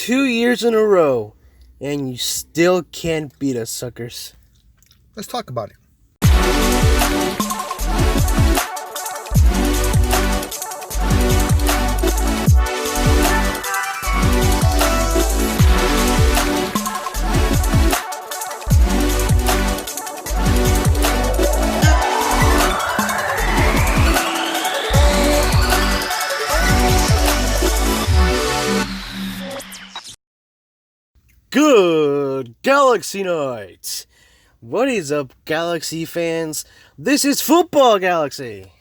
2 years in a row, and you still can't beat us, suckers. Let's talk about it. Good Galaxy Night! What is up, Galaxy fans? This is Football Galaxy!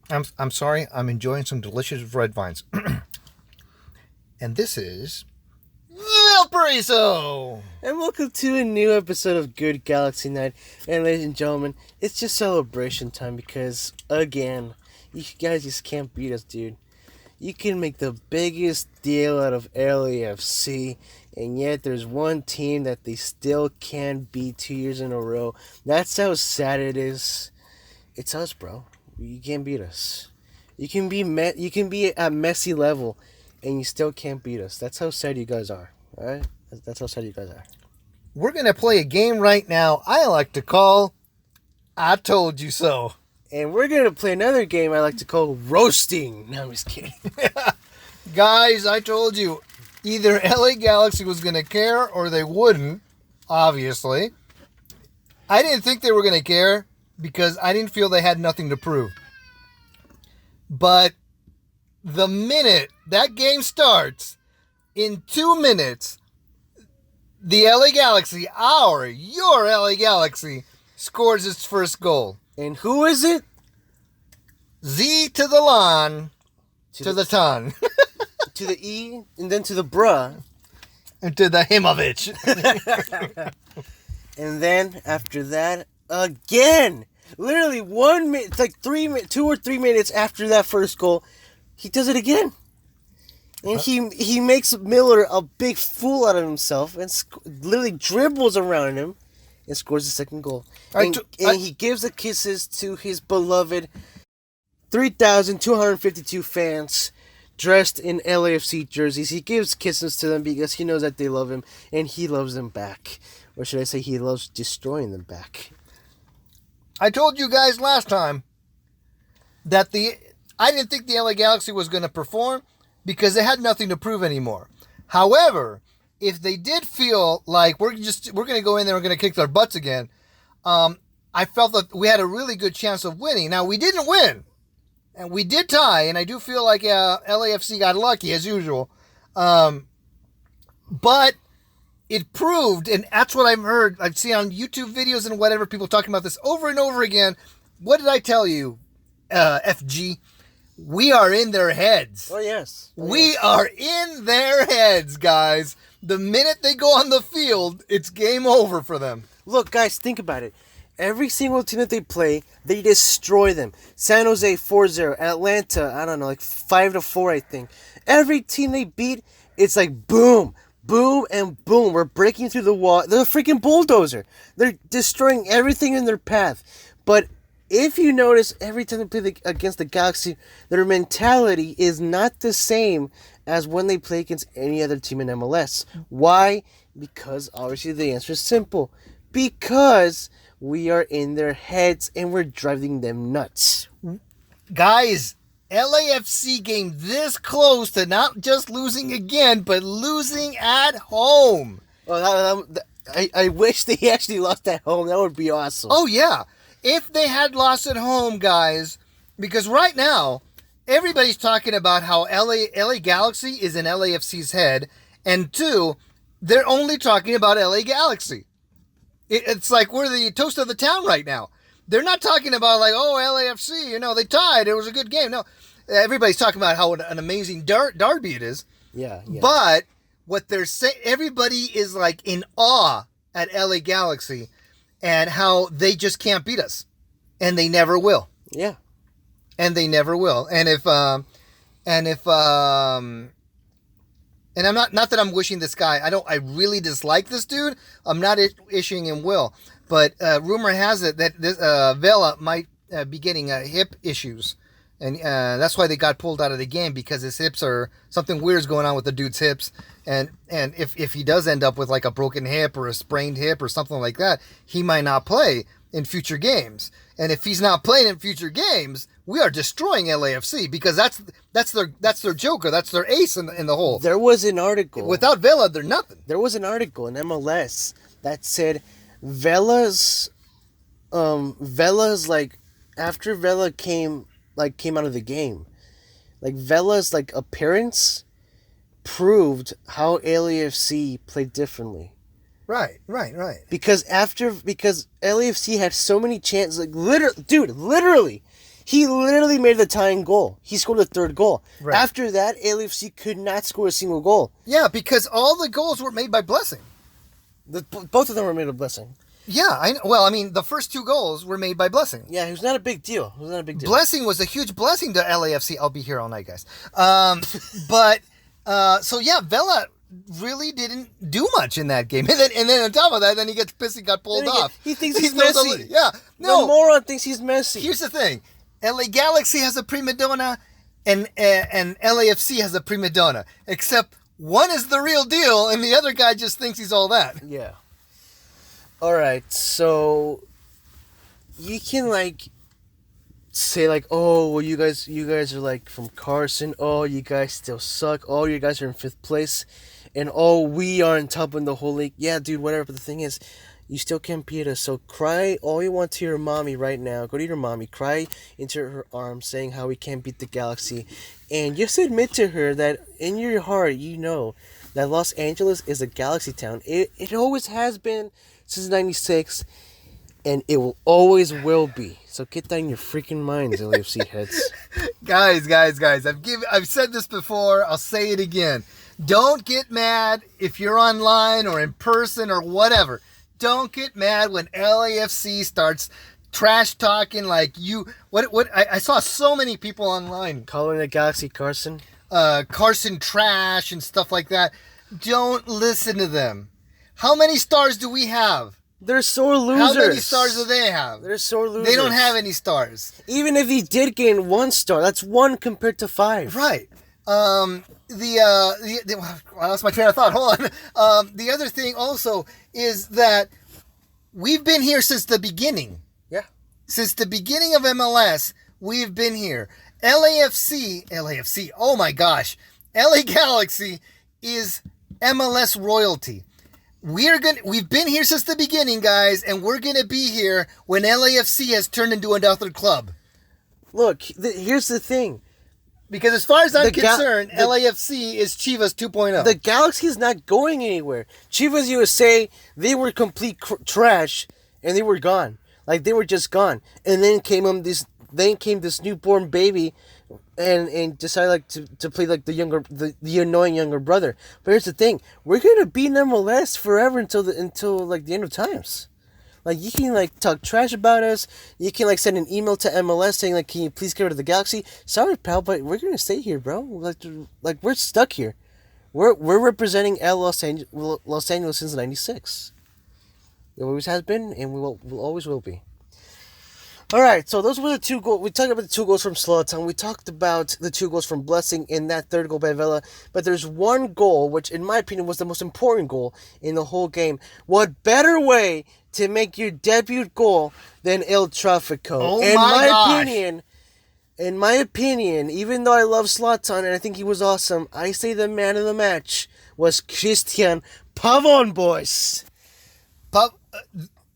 I'm sorry, I'm enjoying some delicious red vines. And this is Valparaiso! And welcome to a new episode of Good Galaxy Night. And ladies and gentlemen, it's just celebration time because, again, you guys just can't beat us, dude. You can make the biggest deal out of LAFC, and yet there's one team that they still can't beat 2 years in a row. That's how sad it is. It's us, bro. You can't beat us. You can be at Messi level, and you still can't beat us. That's how sad you guys are. All right? That's how sad you guys are. We're going to play a game right now I like to call I Told You So. And we're going to play another game I like to call Roasting. No, I'm just kidding. Guys, I told you, either LA Galaxy was going to care or they wouldn't, obviously. I didn't think they were going to care because I didn't feel they had nothing to prove. But the minute that game starts, in 2 minutes, the LA Galaxy, your LA Galaxy, scores its first goal. And who is it? Z to the lawn, to the ton. To the E, and then to the bruh. And to the Himovich. And then, after that, again. Literally 1 minute, it's like 2 or 3 minutes after that first goal, he does it again. And he makes Miller a big fool out of himself and literally dribbles around him and scores the second goal. And he gives the kisses to his beloved 3,252 fans dressed in LAFC jerseys. He gives kisses to them because he knows that they love him and he loves them back. Or should I say he loves destroying them back. I told you guys last time that I didn't think the LA Galaxy was going to perform because they had nothing to prove anymore. However, if they did feel like we're going to go in there and we're going to kick their butts again, I felt that we had a really good chance of winning. Now, we didn't win, and we did tie, and I do feel like LAFC got lucky, as usual. But it proved, and that's what I've seen on YouTube videos and whatever, people talking about this over and over again. What did I tell you, FG? We are in their heads. Oh, yes. We are in their heads, guys. The minute they go on the field, it's game over for them. Look, guys, think about it. Every single team that they play, they destroy them. San Jose 4-0. Atlanta, I don't know, like 5-4, I think. Every team they beat, it's like boom, boom, and boom. We're breaking through the wall. They're a freaking bulldozer. They're destroying everything in their path. But if you notice, every time they play against the Galaxy, their mentality is not the same as when they play against any other team in MLS. Why? Because obviously the answer is simple. Because we are in their heads and we're driving them nuts. Guys, LAFC came this close to not just losing again, but losing at home. Well, I wish they actually lost at home. That would be awesome. Oh, yeah. If they had lost at home, guys, because right now, everybody's talking about how LA Galaxy is in LAFC's head, and two, they're only talking about LA Galaxy. It's like we're the toast of the town right now. They're not talking about like, oh, LAFC, they tied. It was a good game. No, everybody's talking about how an amazing derby it is. Yeah. But what they're saying, everybody is like in awe at LA Galaxy and how they just can't beat us. And they never will. Yeah. And they never will. And I'm not that I'm wishing this guy, I really dislike this dude. I'm not issuing him will. But rumor has it that this Vela might be getting hip issues. And that's why they got pulled out of the game, because his hips are, something weird's going on with the dude's hips. And if he does end up with like a broken hip or a sprained hip or something like that, he might not play in future games. And if he's not playing in future games, we are destroying LAFC, because that's their joker, that's their ace in the hole. There was an article. Without Vela, they're nothing. There was an article in MLS that said Vela's like, after Vela came out of the game, like Vela's like appearance proved how LAFC played differently. Right. Because LAFC had so many chances, like literally, he literally made the tying goal. He scored the third goal. Right. After that, LAFC could not score a single goal. Yeah, because all the goals were made by Blessing. Both of them were made of Blessing. Yeah, well, I mean, the first 2 goals were made by Blessing. Yeah, it was not a big deal. Blessing was a huge blessing to LAFC. I'll be here all night, guys. So yeah, Vela really didn't do much in that game, and then on top of that, then he gets pissed and got pulled off. He thinks he's Messi. Yeah, no. The moron thinks he's Messi. Here's the thing: LA Galaxy has a prima donna, and LAFC has a prima donna. Except one is the real deal, and the other guy just thinks he's all that. Yeah. All right, so you can like say like, oh, well, you guys are like from Carson. Oh, you guys still suck. Oh, you guys are in 5th place, and oh, we are on top of the whole league. Yeah, dude, whatever. But the thing is, you still can't beat us. So cry all you want to your mommy right now. Go to your mommy, cry into her arms, saying how we can't beat the Galaxy, and just admit to her that in your heart you know that Los Angeles is a Galaxy town. It always has been since '96, and it will always will be. So get that in your freaking minds, LAFC heads. Guys, I've said this before, I'll say it again. Don't get mad if you're online or in person or whatever. Don't get mad when LAFC starts trash talking like you. I saw so many people online calling the Galaxy Carson. Carson trash and stuff like that. Don't listen to them. How many stars do we have? They're sore losers. How many stars do they have? They're sore losers. They don't have any stars. Even if he did gain 1 star, that's 1 compared to 5. Right. I lost my train of thought. Hold on. The other thing also is that we've been here since the beginning. Yeah. Since the beginning of MLS, we've been here. LAFC, oh my gosh. LA Galaxy is MLS royalty. We've been here since the beginning, guys, and we're gonna be here when LAFC has turned into another club. Look, here's the thing. Because as far as I'm concerned, LAFC is Chivas 2.0. The Galaxy is not going anywhere. Chivas USA, they were complete trash, and they were gone. Like, they were just gone. And then came this newborn baby, and decided like to play like the annoying younger brother. But here's the thing: we're gonna be in MLS forever until the end of times. Like, you can like talk trash about us. You can like send an email to MLS saying like, "Can you please get rid of the Galaxy?" Sorry, pal, but we're gonna stay here, bro. Like we're stuck here. We're representing Los Angeles since '96. It always has been, and we'll always will be. All right, so those were the 2 goals. We talked about the 2 goals from Zlatan. We talked about the 2 goals from Blessing in that 3rd goal by Vela. But there's 1 goal, which in my opinion was the most important goal in the whole game. What better way to make your debut goal than El Trafico? Oh my gosh. In my opinion, even though I love Zlatan and I think he was awesome, I say the man of the match was Christian Pavón, boys.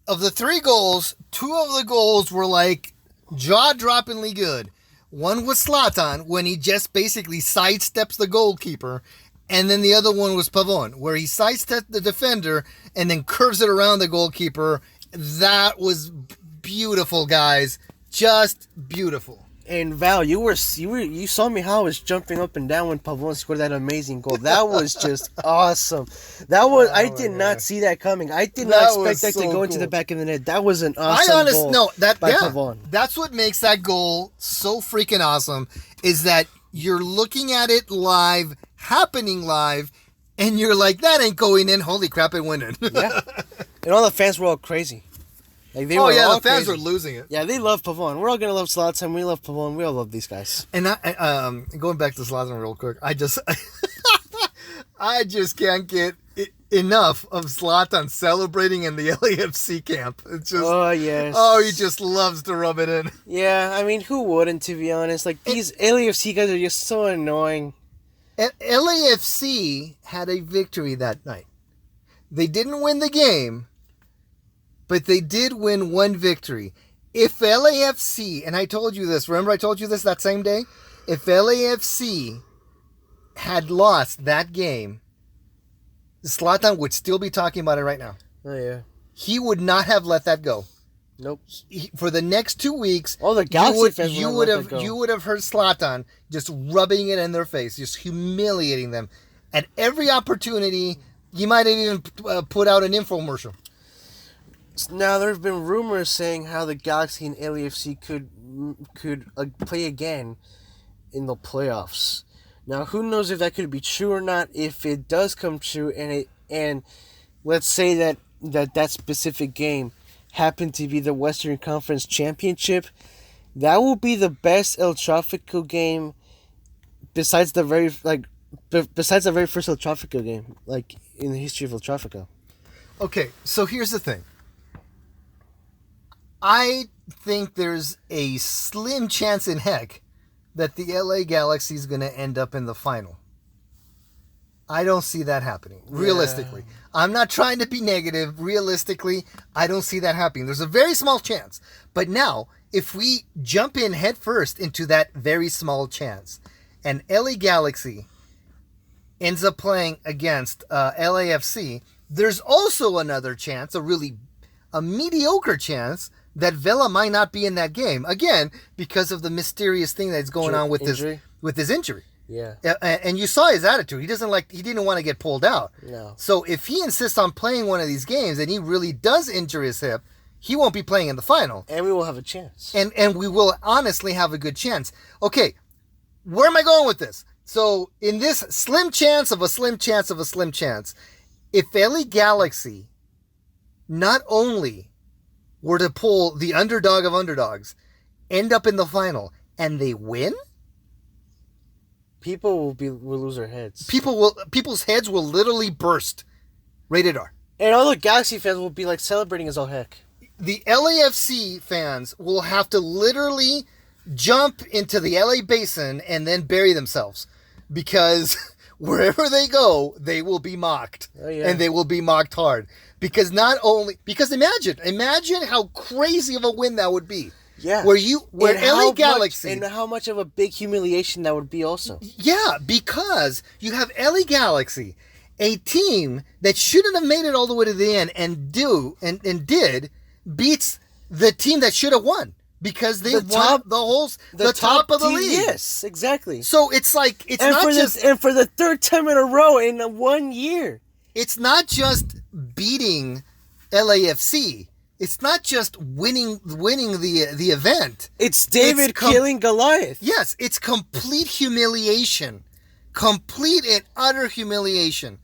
Of the 3 goals, 2 of the goals were like jaw-droppingly good. One was Zlatan when he just basically sidesteps the goalkeeper, and then the other one was Pavón where he sidesteps the defender and then curves it around the goalkeeper. That was beautiful, guys. Just beautiful. And Val, you saw me how I was jumping up and down when Pavón scored that amazing goal. That was just awesome. I did not see that coming. I did not expect that to go into the back of the net. That was an awesome goal by Pavón. That's what makes that goal so freaking awesome, is that you're looking at it live, happening live, and you're like, that ain't going in. Holy crap, it went in. Yeah. And all the fans were all crazy. Like they Oh were yeah, all the fans crazy. are losing it. Yeah, they love Pavon. We're all gonna love Zlatan. We love Pavon. We all love these guys. And going back to Zlatan real quick, I just can't get enough of Zlatan celebrating in the LAFC camp. It's just Oh yes. oh, he just loves to rub it in. Yeah, I mean, who wouldn't? To be honest, like these LAFC guys are just so annoying. LAFC had a victory that night. They didn't win the game, but they did win one victory. If LAFC, and I told you this, remember I told you this that same day? If LAFC had lost that game, Zlatan would still be talking about it right now. Oh yeah. He would not have let that go. Nope. For the next 2 weeks, All the Galaxy fans you would would let that go. you would have heard Zlatan just rubbing it in their face, just humiliating them at every opportunity. He might have even put out an infomercial. Now there have been rumors saying how the Galaxy and LAFC could play again in the playoffs. Now who knows if that could be true or not? If it does come true, and let's say that specific game happened to be the Western Conference Championship, that will be the best El Tráfico game besides the very first El Tráfico game, like in the history of El Tráfico. Okay, so here's the thing. I think there's a slim chance in heck that the LA Galaxy is going to end up in the final. I don't see that happening, realistically. Yeah. I'm not trying to be negative. Realistically, I don't see that happening. There's a very small chance. But now, if we jump in head first into that very small chance, and LA Galaxy ends up playing against LAFC, there's also another chance, a mediocre chance, that Vela might not be in that game. Again, because of the mysterious thing that's going on with his injury. Yeah. And you saw his attitude. He didn't want to get pulled out. No. So if he insists on playing one of these games and he really does injure his hip, he won't be playing in the final. And we will have a chance. And we will honestly have a good chance. Okay, where am I going with this? So in this slim chance of a slim chance of a slim chance, if LA Galaxy not only were to pull the underdog of underdogs, end up in the final, and they win, People will lose their heads. people's heads will literally burst. Rated R. And all the Galaxy fans will be like celebrating as all heck. The LAFC fans will have to literally jump into the LA basin and then bury themselves, because wherever they go, they will be mocked. Oh, yeah. And they will be mocked hard. Because imagine how crazy of a win that would be. Yeah. Where LA Galaxy. And how much of a big humiliation that would be also. Yeah, because you have LA Galaxy, a team that shouldn't have made it all the way to the end and did, beats the team that should have won. Because they won the top of the team, league. Yes, exactly. So it's like and for the third time in a row in 1 year. It's not just beating LAFC. It's not just winning the event. It's David killing Goliath. Yes, it's complete humiliation. Complete and utter humiliation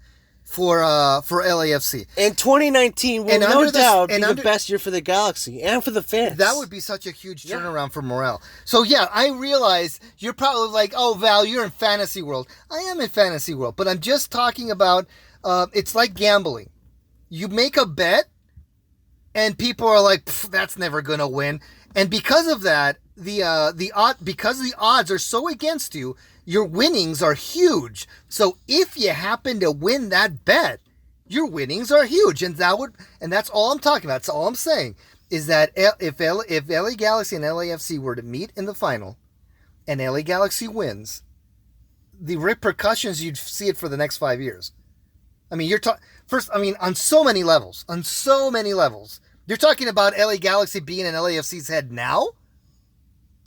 for LAFC. And 2019 will no doubt be the best year for the Galaxy and for the fans. That would be such a huge turnaround for morale. So yeah, I realize you're probably like, oh Val, you're in fantasy world. I am in fantasy world, but I'm just talking about it's like gambling. You make a bet, and people are like, that's never gonna win. And because of that, because the odds are so against you, your winnings are huge. So if you happen to win that bet, your winnings are huge, and that's all I'm talking about. That's all I'm saying is that if LA Galaxy and LAFC were to meet in the final, and LA Galaxy wins, the repercussions, you'd see it for the next 5 years. I mean, on so many levels. You're talking about LA Galaxy being in LAFC's head now?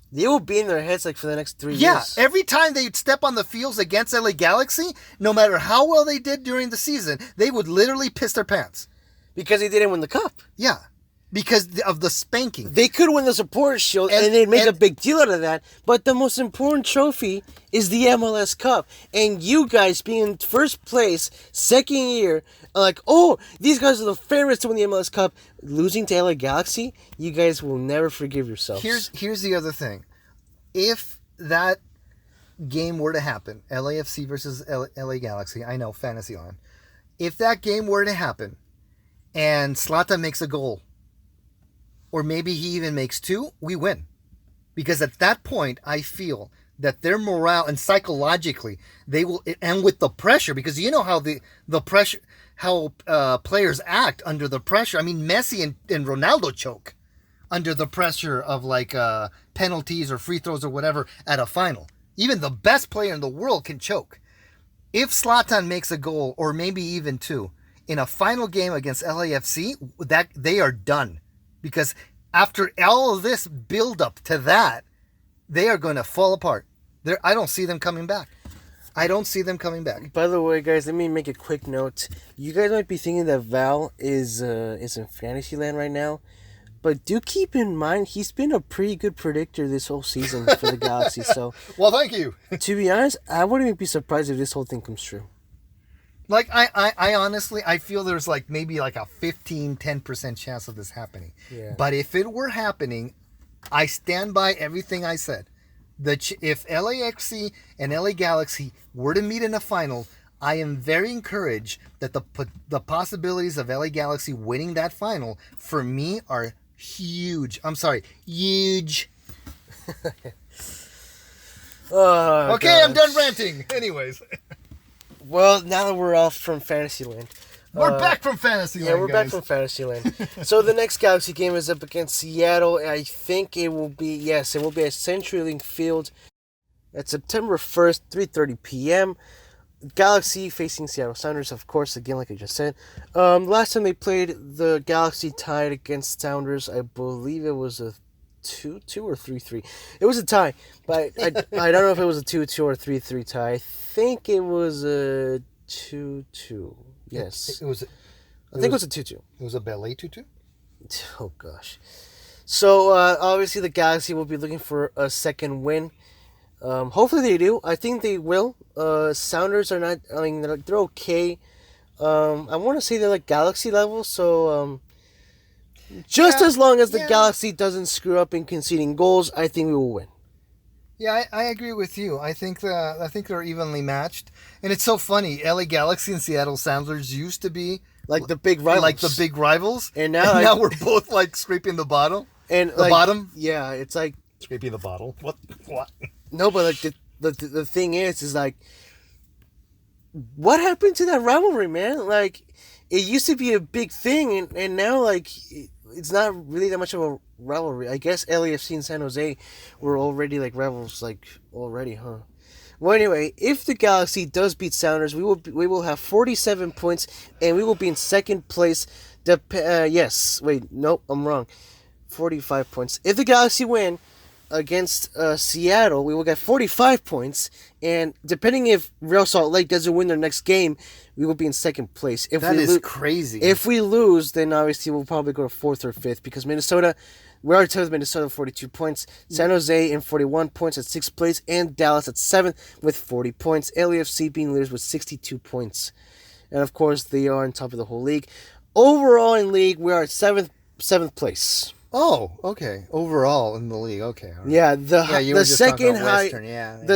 They will be in their heads like for the next 3 years. Yeah, every time they'd step on the fields against LA Galaxy, no matter how well they did during the season, they would literally piss their pants. Because they didn't win the cup. Yeah. because of the spanking. They could win the Support Shield and they'd make a big deal out of that. But the most important trophy is the MLS Cup. And you guys being in first place, second year, are like, oh, these guys are the favorites to win the MLS Cup. Losing to LA Galaxy, you guys will never forgive yourselves. Here's the other thing. If that game were to happen, LAFC versus LA Galaxy, I know, Fantasyland. If that game were to happen and Zlatan makes a goal, or maybe he even makes 2, we win. Because at that point, I feel that their morale and psychologically, they will, and with the pressure, because you know how the pressure, how players act under the pressure. I mean, Messi and Ronaldo choke under the pressure of like penalties or free throws or whatever at a final. Even the best player in the world can choke. If Zlatan makes a goal, or maybe even 2, in a final game against LAFC, that they are done. Because after all of this build-up to that, they are going to fall apart. I don't see them coming back. I don't see them coming back. By the way, guys, let me make a quick note. You guys might be thinking that Val is in Fantasyland right now. But do keep in mind, he's been a pretty good predictor this whole season for the Galaxy. So, well, thank you. To be honest, I wouldn't even be surprised if this whole thing comes true. Like, I honestly, I feel there's like maybe like a 10% chance of this happening. Yeah. But if it were happening, I stand by everything I said. If LAFC and LA Galaxy were to meet in a final, I am very encouraged that the possibilities of LA Galaxy winning that final, for me, are huge. I'm sorry, huge. Oh, okay, gosh. I'm done ranting. Anyways. Well, now that we're off from Fantasyland. We're back from Fantasyland, yeah, we're back from Fantasyland. So the next Galaxy game is up against Seattle. I think it will be at CenturyLink Field at September 1st, 3:30 p.m. Galaxy facing Seattle Sounders, of course, again, like I just said. Last time they played, the Galaxy tied against Sounders. I believe it was a 2-2 or 3-3. It was a tie, but I don't know if it was a 2-2 or 3-3 tie. I think it was a 2-2. Yes. I think it was a 2-2. It was a ballet 2-2? Oh, gosh. So, obviously, the Galaxy will be looking for a second win. Hopefully they do. I think they will. Sounders are not, I mean, they're okay. I want to say they're like Galaxy level, so as long as the Galaxy doesn't screw up in conceding goals, I think we will win. Yeah, I agree with you. I think they're evenly matched, and it's so funny. LA Galaxy and Seattle Sounders used to be like the big rivals, and now we're both like scraping the bottom. And the bottom. Yeah, it's like scraping the bottle. What? No, but like the thing is like, what happened to that rivalry, man? Like, it used to be a big thing, and now like it's not really that much of a rivalry. I guess LAFC and San Jose were already like rivals, like already, huh? Well, anyway, if the Galaxy does beat Sounders, we will have 47 points, and we will be in second place. Yes, wait, nope, I'm wrong. 45 points. If the Galaxy win against Seattle, we will get 45 points, and depending if Real Salt Lake doesn't win their next game, we will be in second place. That is crazy. If we lose, then obviously we'll probably go to 4th or 5th, because Minnesota, we already told Minnesota 42 points, San Jose in 41 points at 6th place, and Dallas at 7th with 40 points. LAFC being leaders with 62 points. And of course, they are on top of the whole league. Overall in league, we are at 7th place. Oh, okay. Overall in the league, okay. Right. Yeah, the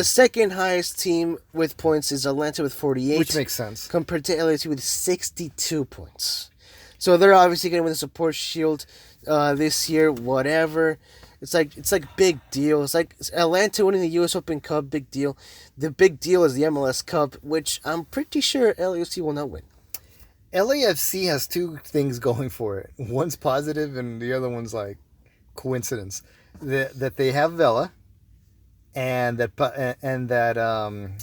second highest team with points is Atlanta with 48, which makes sense compared to LAFC with 62 points. So they're obviously going to win the Support Shield this year. Whatever, it's like big deal. It's like Atlanta winning the U.S. Open Cup, big deal. The big deal is the MLS Cup, which I'm pretty sure LAFC will not win. LAFC has two things going for it. One's positive, and the other one's like coincidence. That they have Vela, and that Almiron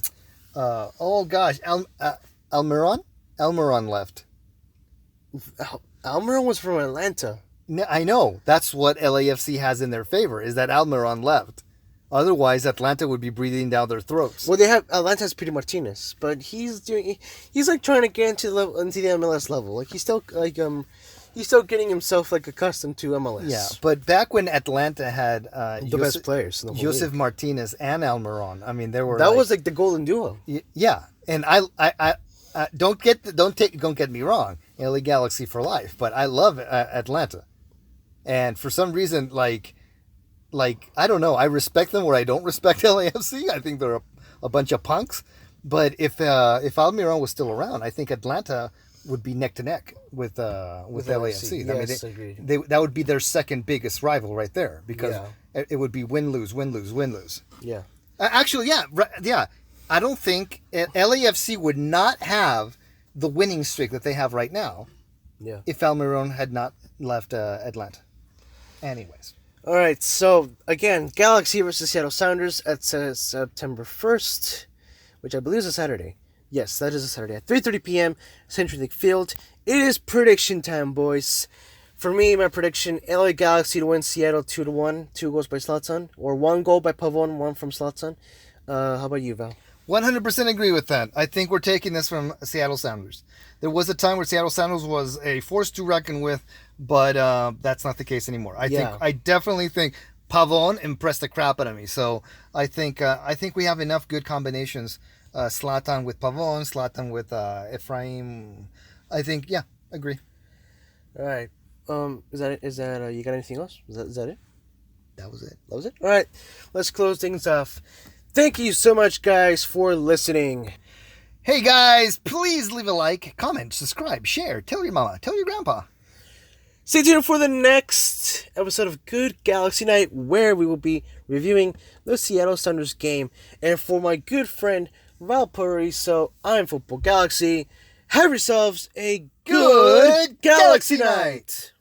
left. Almiron was from Atlanta. I know. That's what LAFC has in their favor, is that Almiron left. Otherwise, Atlanta would be breathing down their throats. Well, Atlanta has Peter Martinez, but he's like trying to get into the MLS level. Like he's He's still getting himself like accustomed to MLS. Yeah, but back when Atlanta had the best players in the whole Josef league. Martinez and Almiron, I mean, they were That was like the golden duo. yeah. And I don't get me wrong, LA Galaxy for life, but I love Atlanta, and for some reason, like I don't know, I respect them or I don't respect LAFC. I think they're a bunch of punks. But if Almiron was still around, I think Atlanta would be neck to neck with LAFC. Yes, I mean, agreed. that would be their second biggest rival right there, because it would be win lose. Yeah. Actually, yeah. I don't think LAFC would not have the winning streak that they have right now. Yeah. If Almiron had not left Atlanta. Anyways. All right. So again, Galaxy versus Seattle Sounders at September 1st, which I believe is a Saturday. Yes, that is a Saturday at 3:30 p.m. Century Link Field. It is prediction time, boys. For me, my prediction: LA Galaxy to win Seattle 2-1, 2 goals by Zlatan, or 1 goal by Pavon, 1 from Zlatan. How about you, Val? 100% agree with that. I think we're taking this from Seattle Sounders. There was a time where Seattle Sounders was a force to reckon with, but that's not the case anymore. I definitely think Pavon impressed the crap out of me. So I think we have enough good combinations. Zlatan with Pavon, Zlatan with Ephraim. I think, yeah, agree. All right. Is that you got anything else? Is that it? That was it. That was it? All right. Let's close things off. Thank you so much, guys, for listening. Hey, guys, please leave a like, comment, subscribe, share, tell your mama, tell your grandpa. Stay tuned for the next episode of Good Galaxy Night, where we will be reviewing the Seattle Sounders game. And for my good friend Valparaiso, I'm Football Galaxy. Have yourselves a good Galaxy Night.